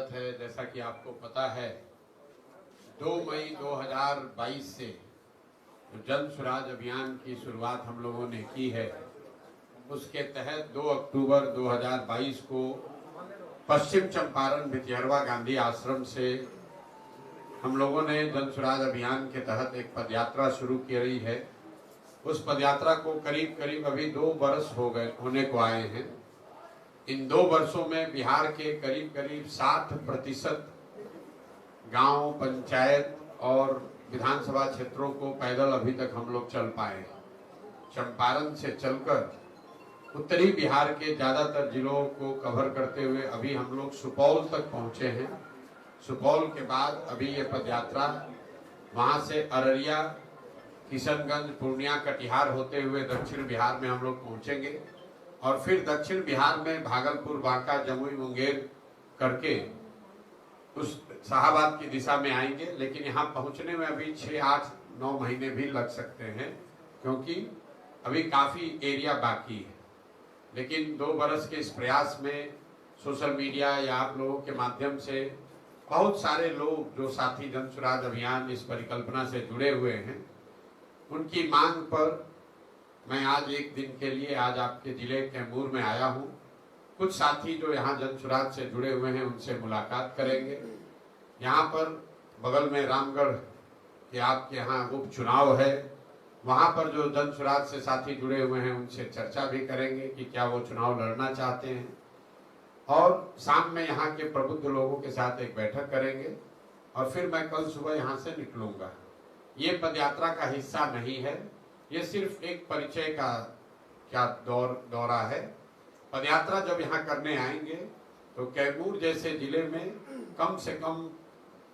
स्वागत है। जैसा कि आपको पता है 2 मई 2022 से जो जन स्वराज अभियान की शुरुआत हम लोगों ने की है, उसके तहत 2 अक्टूबर 2022 को पश्चिम चंपारण भितिहरवा गांधी आश्रम से हम लोगों ने जन स्वराज अभियान के तहत एक पदयात्रा शुरू की रही है। उस पदयात्रा को करीब करीब अभी 2 वर्ष होने को आए हैं। इन 2 वर्षों में बिहार के करीब करीब 60% गांव, पंचायत और विधानसभा क्षेत्रों को पैदल अभी तक हम लोग चल पाए। चंपारण से चलकर उत्तरी बिहार के ज्यादातर जिलों को कवर करते हुए अभी हम लोग सुपौल तक पहुंचे हैं। सुपौल के बाद अभी ये पदयात्रा वहां से अररिया, किशनगंज, पूर्णिया, कटिहार होते हुए दक्षिण बिहार में हम लोग पहुंचेंगे और फिर दक्षिण बिहार में भागलपुर, बांका, जमुई, मुंगेर करके उस शाहाबाद की दिशा में आएंगे। लेकिन यहाँ पहुंचने में अभी 6, 8, 9 महीने भी लग सकते हैं, क्योंकि अभी काफी एरिया बाकी है। लेकिन 2 बरस के इस प्रयास में सोशल मीडिया या आप लोगों के माध्यम से बहुत सारे लोग जो साथी जन स्वराज अभियान इस परिकल्पना से जुड़े हुए हैं, उनकी मांग पर मैं आज एक दिन के लिए आज आपके जिले कैमूर में आया हूं। कुछ साथी जो यहाँ जन स्वराज से जुड़े हुए हैं उनसे मुलाकात करेंगे। यहाँ पर बगल में रामगढ़ के आपके यहाँ उपचुनाव है, वहां पर जो जन स्वराज से साथी जुड़े हुए हैं उनसे चर्चा भी करेंगे कि क्या वो चुनाव लड़ना चाहते हैं। और शाम में यहाँ के प्रबुद्ध लोगों के साथ एक बैठक करेंगे और फिर मैं कल सुबह यहाँ से निकलूंगा। ये पदयात्रा का हिस्सा नहीं है, ये सिर्फ एक परिचय का दौरा है। पदयात्रा जब यहाँ करने आएंगे तो कैमूर जैसे जिले में कम से कम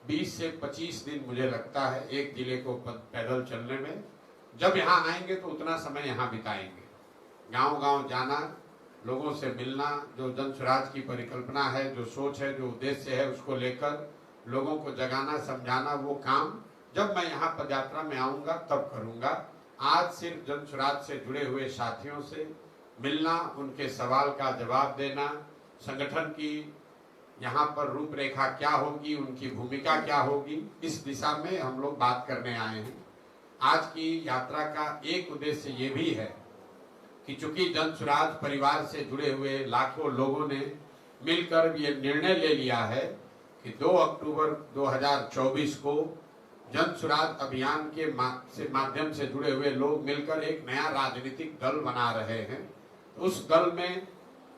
20 से 25 दिन मुझे लगता है एक जिले को पैदल चलने में। जब यहाँ आएंगे तो उतना समय यहाँ बिताएंगे, गांव-गांव जाना, लोगों से मिलना, जो जन स्वराज की परिकल्पना है, जो सोच है, जो उद्देश्य है, उसको लेकर लोगों को जगाना, समझाना, वो काम जब मैं यहाँ पदयात्रा में आऊंगा तब करूंगा। आज सिर्फ जन स्वराज से जुड़े हुए साथियों से मिलना, उनके सवाल का जवाब देना, संगठन की यहाँ पर रूपरेखा क्या होगी, उनकी भूमिका क्या होगी, इस दिशा में हम लोग बात करने आए हैं। आज की यात्रा का एक उद्देश्य ये भी है कि चूंकि जन स्वराज परिवार से जुड़े हुए लाखों लोगों ने मिलकर ये निर्णय ले लिया है कि 2 अक्टूबर 2024 को जन स्वराज अभियान के माध्यम से जुड़े हुए लोग मिलकर एक नया राजनीतिक दल बना रहे हैं। उस दल में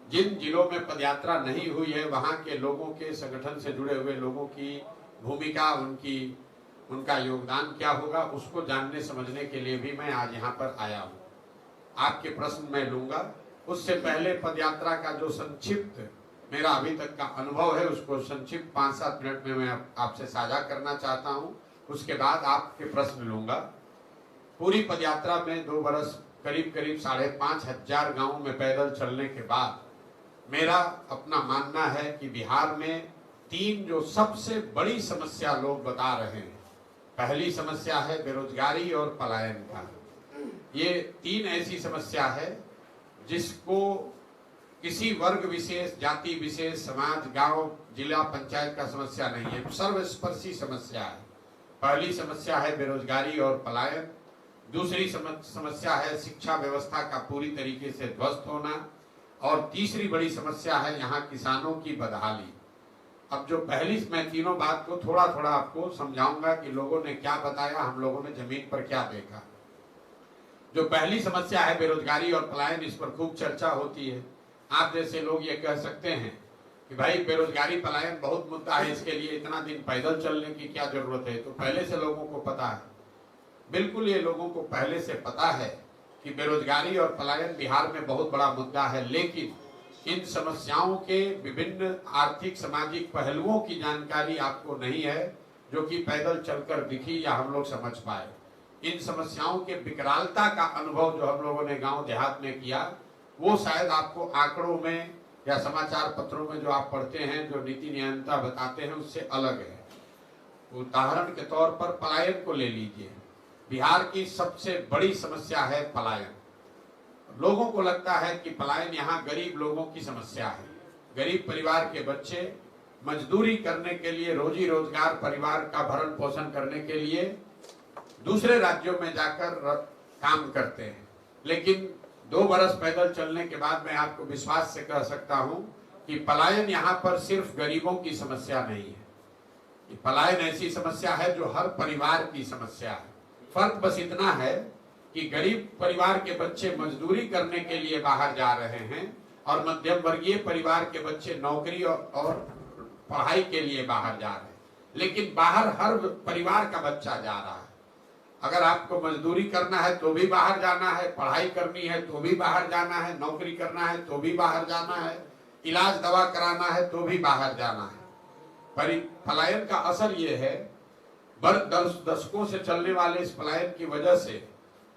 जिन जिलों में पदयात्रा नहीं हुई है, वहां के लोगों के, संगठन से जुड़े हुए लोगों की भूमिका, उनका योगदान क्या होगा, उसको जानने समझने के लिए भी मैं आज यहाँ पर आया हूँ। आपके प्रश्न मैं लूंगा। उससे पहले पदयात्रा का जो संक्षिप्त मेरा अभी तक का अनुभव है, उसको संक्षिप्त 5-7 मिनट में मैं आपसे साझा करना चाहता हूँ। उसके बाद आपके प्रश्न लूंगा। पूरी पदयात्रा में 2 बरस करीब करीब 5,500 गांवों में पैदल चलने के बाद मेरा अपना मानना है कि बिहार में 3 जो सबसे बड़ी समस्या लोग बता रहे हैं। पहली समस्या है बेरोजगारी और पलायन का। ये 3 ऐसी समस्या है जिसको किसी वर्ग विशेष, जाति विशेष, समाज, गांव, जिला, पंचायत का समस्या नहीं है, सर्वस्पर्शी समस्या है। पहली समस्या है बेरोजगारी और पलायन। दूसरी समस्या है शिक्षा व्यवस्था का पूरी तरीके से ध्वस्त होना। और तीसरी बड़ी समस्या है यहाँ किसानों की बदहाली। अब जो पहली, मैं तीनों बात को थोड़ा थोड़ा आपको समझाऊंगा कि लोगों ने क्या बताया, हम लोगों ने जमीन पर क्या देखा। जो पहली समस्या है बेरोजगारी और पलायन, इस पर खूब चर्चा होती है। आप जैसे लोग ये कह सकते हैं कि भाई बेरोजगारी पलायन बहुत मुद्दा है, इसके लिए इतना दिन पैदल चलने की क्या जरूरत है। तो पहले से लोगों को पता है, बिल्कुल ये लोगों को पहले से पता है कि बेरोजगारी और पलायन बिहार में बहुत बड़ा मुद्दा है। लेकिन इन समस्याओं के विभिन्न आर्थिक, सामाजिक पहलुओं की जानकारी आपको नहीं है, जो कि पैदल चलकर दिखी या हम लोग समझ पाए। इन समस्याओं के विकरालता का अनुभव जो हम लोगों ने गांव देहात में किया, वो शायद आपको आंकड़ों में या समाचार पत्रों में जो आप पढ़ते हैं, जो नीति नियंत्रण बताते हैं, उससे अलग है। उदाहरण के तौर पर पलायन को ले लीजिए। बिहार की सबसे बड़ी समस्या है पलायन। लोगों को लगता है कि पलायन यहाँ गरीब लोगों की समस्या है। गरीब परिवार के बच्चे मजदूरी करने के लिए, रोजी रोजगार, परिवार का भरण पोषण करने के लिए दूसरे राज्यों में जाकर काम करते हैं। लेकिन 2 बरस पैदल चलने के बाद मैं आपको विश्वास से कह सकता हूं कि पलायन यहाँ पर सिर्फ गरीबों की समस्या नहीं है। पलायन ऐसी समस्या है जो हर परिवार की समस्या है। फर्क बस इतना है कि गरीब परिवार के बच्चे मजदूरी करने के लिए बाहर जा रहे हैं और मध्यम वर्गीय परिवार के बच्चे नौकरी और पढ़ाई के लिए बाहर जा रहे हैं। लेकिन बाहर हर परिवार का बच्चा जा रहा है। अगर आपको मजदूरी करना है तो भी बाहर जाना है, पढ़ाई करनी है तो भी बाहर जाना है, नौकरी करना है तो भी बाहर जाना है, इलाज दवा कराना है तो भी बाहर जाना है। पलायन का असर ये है, दशकों से चलने वाले इस पलायन की वजह से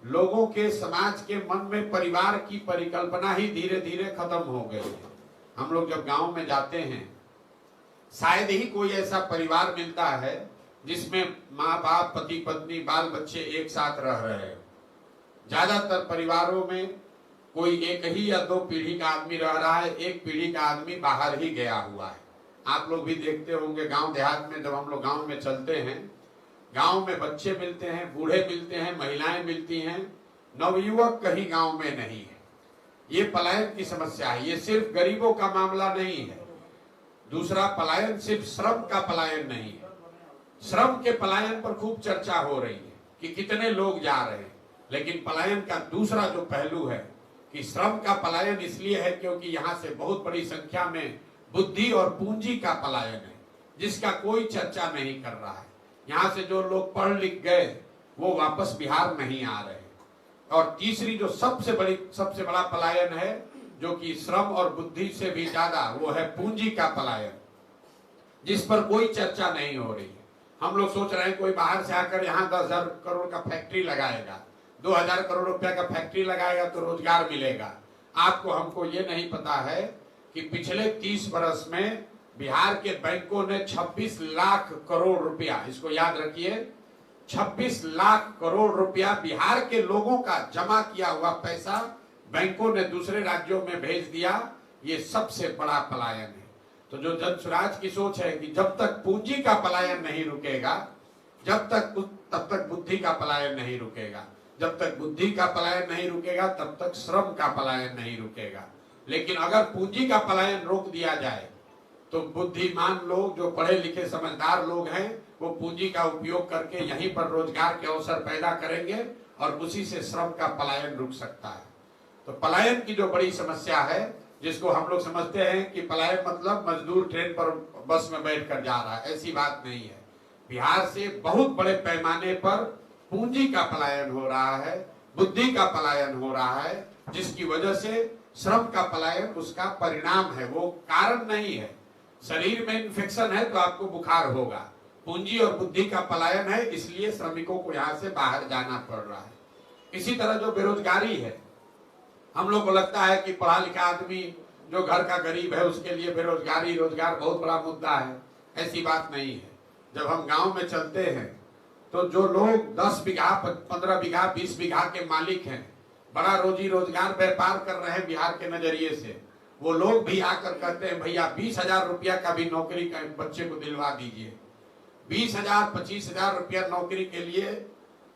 लोगों के, समाज के मन में परिवार की परिकल्पना ही धीरे धीरे खत्म हो गई है। हम लोग जब गांव में जाते हैं, शायद ही कोई ऐसा परिवार मिलता है जिसमें माँ बाप, पति पत्नी, बाल बच्चे एक साथ रह रहे हैं। ज्यादातर परिवारों में कोई एक ही या 2 पीढ़ी का आदमी रह रहा है, एक पीढ़ी का आदमी बाहर ही गया हुआ है। आप लोग भी देखते होंगे गांव देहात में, जब हम लोग गांव में चलते हैं, गांव में बच्चे मिलते हैं, बूढ़े मिलते हैं, महिलाएं मिलती हैं, नवयुवक कहीं गांव में नहीं है। ये पलायन की समस्या है। ये सिर्फ गरीबों का मामला नहीं है। दूसरा, पलायन सिर्फ श्रम का पलायन नहीं है। श्रम के पलायन पर खूब चर्चा हो रही है कि कितने लोग जा रहे हैं, लेकिन पलायन का दूसरा जो पहलू है कि श्रम का पलायन इसलिए है क्योंकि यहाँ से बहुत बड़ी संख्या में बुद्धि और पूंजी का पलायन है, जिसका कोई चर्चा नहीं कर रहा है। यहाँ से जो लोग पढ़ लिख गए वो वापस बिहार नहीं आ रहे। और तीसरी जो सबसे बड़ा पलायन है, जो कि श्रम और बुद्धि से भी ज्यादा, वो है पूंजी का पलायन, जिस पर कोई चर्चा नहीं हो रही है। हम लोग सोच रहे हैं कोई बाहर से आकर यहाँ 10,000 करोड़ का फैक्ट्री लगाएगा, 2,000 करोड़ रुपया का फैक्ट्री लगाएगा तो रोजगार मिलेगा। आपको हमको ये नहीं पता है कि पिछले 30 बरस में बिहार के बैंकों ने 26 लाख करोड़ रुपया, इसको याद रखिए, 26 लाख करोड़ रुपया बिहार के लोगों का जमा किया हुआ पैसा बैंकों ने दूसरे राज्यों में भेज दिया। ये सबसे बड़ा पलायन है। तो जो जन स्वराज की सोच है कि जब तक पूंजी का पलायन नहीं रुकेगा, तब तक बुद्धि का पलायन नहीं रुकेगा, जब तक बुद्धि का पलायन नहीं रुकेगा तब तक श्रम का पलायन नहीं रुकेगा। लेकिन अगर पूंजी का पलायन रोक दिया जाए तो बुद्धिमान लोग, जो पढ़े लिखे समझदार लोग हैं, वो पूंजी का उपयोग करके यहीं पर रोजगार के अवसर पैदा करेंगे और उसी से श्रम का पलायन रुक सकता है। तो पलायन की जो बड़ी समस्या है, जिसको हम लोग समझते हैं कि पलायन मतलब मजदूर ट्रेन पर, बस में बैठकर जा रहा है, ऐसी बात नहीं है। बिहार से बहुत बड़े पैमाने पर पूंजी का पलायन हो रहा है, बुद्धि का पलायन हो रहा है, जिसकी वजह से श्रम का पलायन उसका परिणाम है, वो कारण नहीं है। शरीर में इन्फेक्शन है तो आपको बुखार होगा। पूंजी और बुद्धि का पलायन है, इसलिए श्रमिकों को यहाँ से बाहर जाना पड़ रहा है। इसी तरह जो बेरोजगारी है, हम लोग को लगता है कि पढ़ा लिखा आदमी जो घर का गरीब है उसके लिए बेरोजगारी, रोजगार बहुत बड़ा मुद्दा है। ऐसी बात नहीं है। जब हम गांव में चलते हैं तो जो लोग 10 बीघा, 15 बीघा, 20 बीघा के मालिक हैं, बड़ा रोजी रोजगार व्यापार कर रहे हैं बिहार के नजरिए से, वो लोग भी आकर कहते हैं भैया 20,000 रुपया का भी नौकरी का बच्चे को दिलवा दीजिए। 20,000, 25,000 रुपया नौकरी के लिए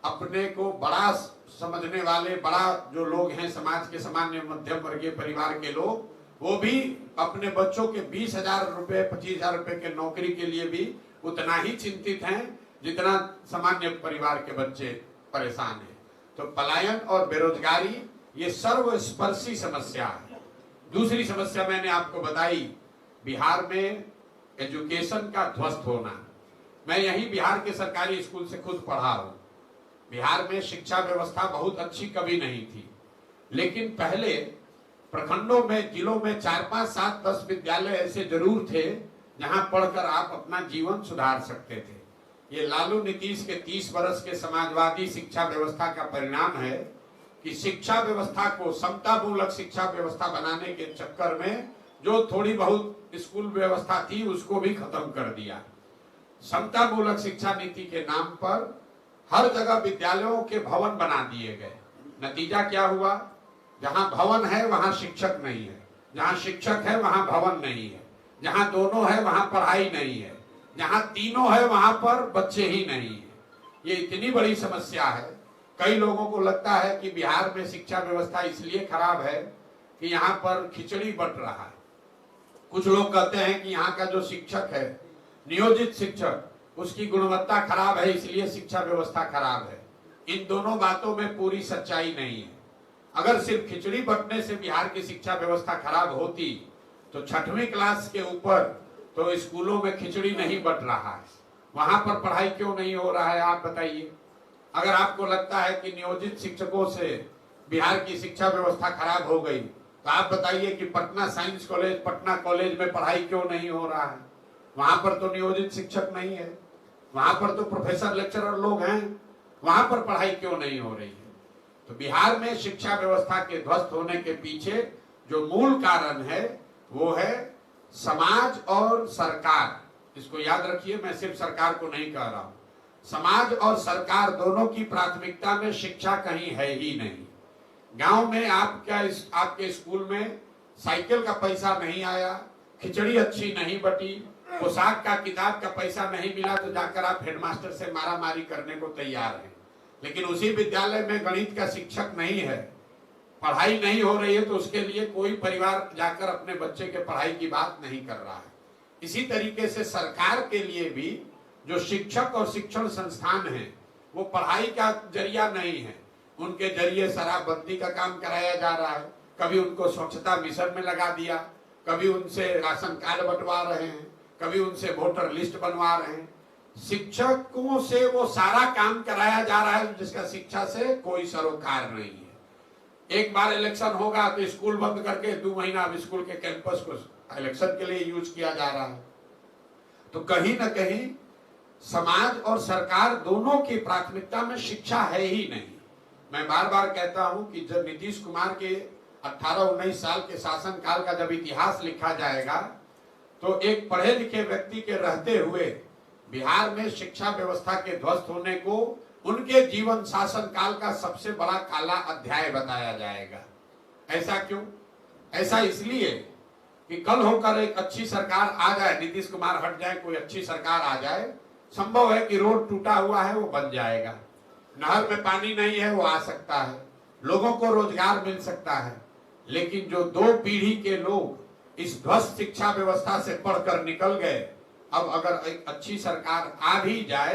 अपने को बड़ा समझने वाले, बड़ा जो लोग हैं समाज के सामान्य मध्यम वर्गीय परिवार के लोग, वो भी अपने बच्चों के 20,000 रुपए, 25,000 रुपए के नौकरी के लिए भी उतना ही चिंतित हैं जितना सामान्य परिवार के बच्चे परेशान हैं। तो पलायन और बेरोजगारी ये सर्वस्पर्शी समस्या है। दूसरी समस्या मैंने आपको बताई, बिहार में एजुकेशन का ध्वस्त होना। मैं यही बिहार के सरकारी स्कूल से खुद पढ़ा हूं। बिहार में शिक्षा व्यवस्था बहुत अच्छी कभी नहीं थी, लेकिन पहले प्रखंडों में, जिलों में 4, 5, 7, 10 विद्यालय ऐसे जरूर थे जहां पढ़कर आप अपना जीवन सुधार सकते थे। ये लालू नीतीश के 30 वर्ष के समाजवादी शिक्षा व्यवस्था का परिणाम है कि शिक्षा व्यवस्था को समता मूलक शिक्षा व्यवस्था बनाने के चक्कर में जो थोड़ी बहुत स्कूल व्यवस्था थी उसको भी खत्म कर दिया। समता मूलक शिक्षा नीति के नाम पर हर जगह विद्यालयों के भवन बना दिए गए। नतीजा क्या हुआ? जहां भवन है वहां शिक्षक नहीं है, जहां शिक्षक है वहां भवन नहीं है। जहां दोनों है वहां पढ़ाई नहीं है, जहां तीनों है वहां पर बच्चे ही नहीं है। ये इतनी बड़ी समस्या है। कई लोगों को लगता है कि बिहार में शिक्षा व्यवस्था इसलिए खराब है कि यहाँ पर खिचड़ी बंट रहा है। कुछ लोग कहते हैं कि यहाँ का जो शिक्षक है, नियोजित शिक्षक, उसकी गुणवत्ता खराब है इसलिए शिक्षा व्यवस्था खराब है। इन दोनों बातों में पूरी सच्चाई नहीं है। अगर सिर्फ खिचड़ी बंटने से बिहार की शिक्षा व्यवस्था खराब होती तो 6वीं क्लास के ऊपर तो स्कूलों में खिचड़ी नहीं बंट रहा है, वहां पर पढ़ाई क्यों नहीं हो रहा है, आप बताइए। अगर आपको लगता है कि नियोजित शिक्षकों से बिहार की शिक्षा व्यवस्था खराब हो गई तो आप बताइए कि Patna science college, Patna college में पढ़ाई क्यों नहीं हो रहा है। वहां पर तो नियोजित शिक्षक नहीं है, वहां पर तो प्रोफेसर लेक्चरर लोग हैं, वहां पर पढ़ाई क्यों नहीं हो रही है। तो बिहार में शिक्षा व्यवस्था के ध्वस्त होने के पीछे जो मूल कारण है वो है समाज और सरकार। इसको याद रखिए, मैं सिर्फ सरकार को नहीं कह रहा हूं, समाज और सरकार दोनों की प्राथमिकता में शिक्षा कहीं है ही नहीं। गांव में आपके स्कूल में साइकिल का पैसा नहीं आया, खिचड़ी अच्छी नहीं बटी, पोशाक का, किताब का पैसा नहीं मिला तो जाकर आप हेडमास्टर से मारामारी करने को तैयार हैं। लेकिन उसी विद्यालय में गणित का शिक्षक नहीं है, पढ़ाई नहीं हो रही है, तो उसके लिए कोई परिवार जाकर अपने बच्चे के पढ़ाई की बात नहीं कर रहा है। इसी तरीके से सरकार के लिए भी जो शिक्षक और शिक्षण संस्थान हैं वो पढ़ाई का जरिया नहीं है। उनके जरिए शराबबंदी का काम कराया जा रहा है, कभी उनको स्वच्छता मिशन में लगा दिया, कभी उनसे राशन कार्ड बंटवा रहे हैं, कभी उनसे वोटर लिस्ट बनवा रहे हैं। शिक्षकों से वो सारा काम कराया जा रहा है जिसका शिक्षा से कोई सरोकार नहीं है। एक बार इलेक्शन होगा तो स्कूल बंद करके 2 महीना अब स्कूल के कैंपस को इलेक्शन के लिए यूज किया जा रहा है। तो कहीं ना कहीं समाज और सरकार दोनों की प्राथमिकता में शिक्षा है ही नहीं। मैं बार बार कहता हूं कि जब नीतीश कुमार के 18-19 साल के शासन काल का जब इतिहास लिखा जाएगा तो एक पढ़े लिखे व्यक्ति के रहते हुए बिहार में शिक्षा व्यवस्था के ध्वस्त होने को उनके जीवन शासन काल का सबसे बड़ा काला अध्याय बताया जाएगा। ऐसा क्यों? ऐसा इसलिए कि कल होकर एक अच्छी सरकार आ जाए, नीतीश कुमार हट जाए, कोई अच्छी सरकार आ जाए, संभव है कि रोड टूटा हुआ है वो बन जाएगा, नहर में पानी नहीं है वो आ सकता है, लोगों को रोजगार मिल सकता है। लेकिन जो 2 पीढ़ी के लोग इस ध्वस्त शिक्षा व्यवस्था से पढ़कर निकल गए, अब अगर एक अच्छी सरकार आ भी जाए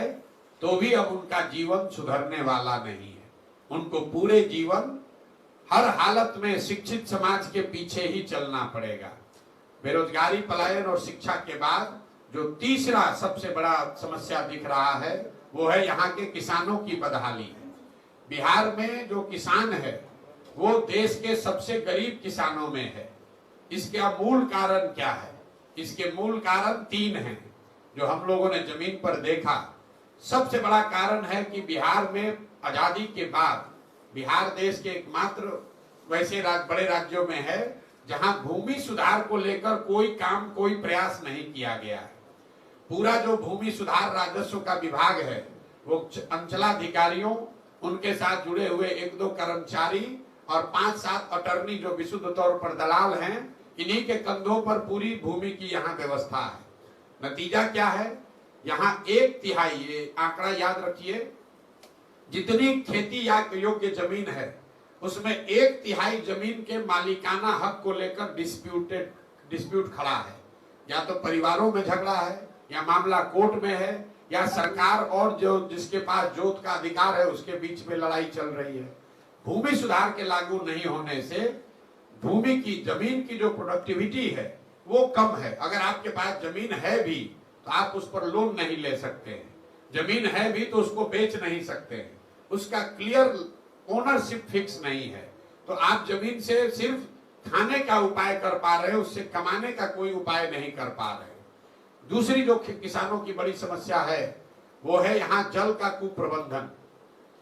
तो भी अब उनका जीवन सुधरने वाला नहीं है। उनको पूरे जीवन हर हालत में शिक्षित समाज के पीछे ही चलना पड़ेगा। बेरोजगारी, पलायन और शिक्षा के बाद जो तीसरा सबसे बड़ा समस्या दिख रहा है वो है यहाँ के किसानों की बदहाली है। बिहार में जो किसान है वो देश के सबसे गरीब किसानों में है। इसका मूल कारण क्या है? इसके मूल कारण 3 हैं जो हम लोगों ने जमीन पर देखा। सबसे बड़ा कारण है कि बिहार में आजादी के बाद बिहार देश के एकमात्र वैसे बड़े राज्यों में है जहां भूमि सुधार को लेकर कोई काम, कोई प्रयास नहीं किया गया है। पूरा जो भूमि सुधार राजस्व का विभाग है वो अंचलाधिकारियों, उनके साथ जुड़े हुए 1-2 कर्मचारी और 5-7 अटर्नी जो विशुद्ध तौर पर दलाल हैं, इन्हीं के कंधों पर पूरी भूमि की यहाँ व्यवस्था है। नतीजा क्या है? यहाँ 1/3, ये आंकड़ा याद रखिए, जितनी खेती योग्य जमीन है उसमें 1/3 जमीन के मालिकाना हक को लेकर डिस्प्यूट खड़ा है। या तो परिवारों में झगड़ा है, या मामला कोर्ट में है, या सरकार और जो जिसके पास जोत का अधिकार है उसके बीच में लड़ाई चल रही है। भूमि सुधार के लागू नहीं होने से भूमि की, जमीन की जो प्रोडक्टिविटी है वो कम है। अगर आपके पास जमीन है भी तो आप उस पर लोन नहीं ले सकते हैं, जमीन है भी तो उसको बेच नहीं सकते हैं, उसका क्लियर ओनरशिप फिक्स नहीं है। तो आप जमीन से सिर्फ खाने का उपाय कर पा रहे हैं, उससे कमाने का कोई उपाय नहीं कर पा रहे। दूसरी जो किसानों की बड़ी समस्या है वो है यहाँ जल का कुप्रबंधन।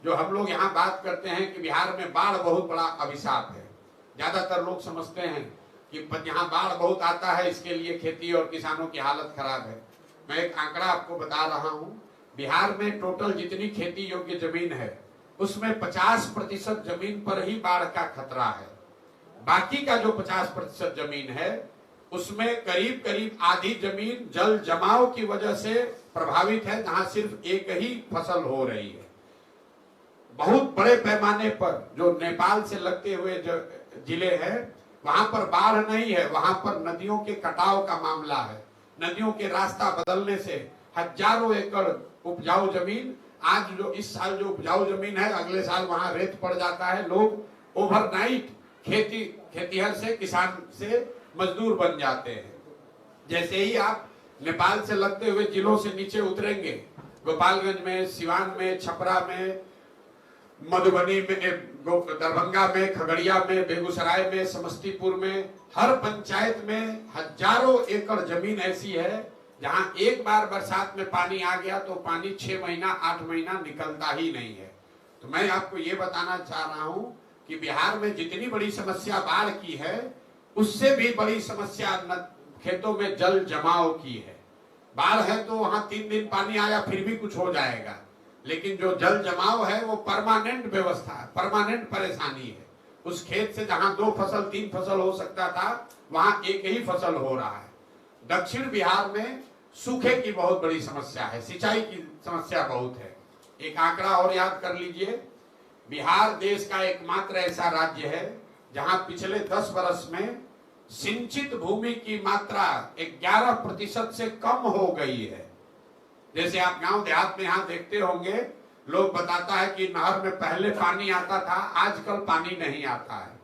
जो हम लोग यहाँ बात करते हैं कि बिहार में बाढ़ बहुत बड़ा अभिशाप है। ज्यादातर लोग समझते हैं कि यहाँ बाढ़ बहुत आता है, इसके लिए खेती और किसानों की हालत खराब है। मैं एक आंकड़ा आपको बता रहा हूँ, बिहार में टोटल जितनी खेती योग्य जमीन है उसमें 50% जमीन पर ही बाढ़ का खतरा है। बाकी का जो 50% जमीन है उसमें करीब करीब आधी जमीन जल जमाव की वजह से प्रभावित है, जहां सिर्फ एक ही फसल हो रही है। बहुत बड़े पैमाने पर जो नेपाल से लगते हुए जो जिले हैं वहां पर बाढ़ नहीं है, वहां पर नदियों के कटाव का मामला है। नदियों के रास्ता बदलने से हजारों एकड़ उपजाऊ जमीन, आज जो इस साल जो उपजाऊ जमीन है अगले साल वहां रेत पड़ जाता है। लोग ओवरनाइट खेतीहर से, किसान से मजदूर बन जाते हैं। जैसे ही आप नेपाल से लगते हुए जिलों से नीचे उतरेंगे, गोपालगंज में, सिवान में, छपरा में, मधुबनी में, दरभंगा में, खगड़िया में, बेगूसराय में, समस्तीपुर में, हर पंचायत में हजारों एकड़ जमीन ऐसी है जहां एक बार बरसात में पानी आ गया तो पानी 6 महीना 8 महीना निकलता ही नहीं है। तो मैं आपको ये बताना चाह रहा हूं कि बिहार में जितनी बड़ी समस्या बाढ़ की है उससे भी बड़ी समस्या खेतों में जल जमाव की है। बाढ़ है तो वहां 3 दिन पानी आया फिर भी कुछ हो जाएगा, लेकिन जो जल जमाव है वो परमानेंट व्यवस्था है, परमानेंट परेशानी है। उस खेत से जहां 2 फसल 3 फसल हो सकता था वहां एक ही फसल हो रहा है। दक्षिण बिहार में सूखे की बहुत बड़ी समस्या है, सिंचाई की समस्या बहुत है। एक आंकड़ा और याद कर लीजिए, बिहार देश का एकमात्र ऐसा राज्य है जहां पिछले 10 वर्ष में सिंचित भूमि की मात्रा 11% से कम हो गई है। जैसे आप गांव देहात में यहां देखते होंगे, लोग बताता है कि नहर में पहले पानी आता था, आजकल पानी नहीं आता है।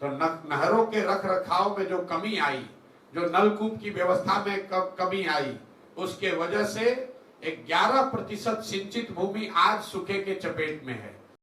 तो नहरों के रख रखाव में जो कमी आई, जो नलकूप की व्यवस्था में कमी आई, उसके वजह से 11% सिंचित भूमि आज सूखे के चपेट में है।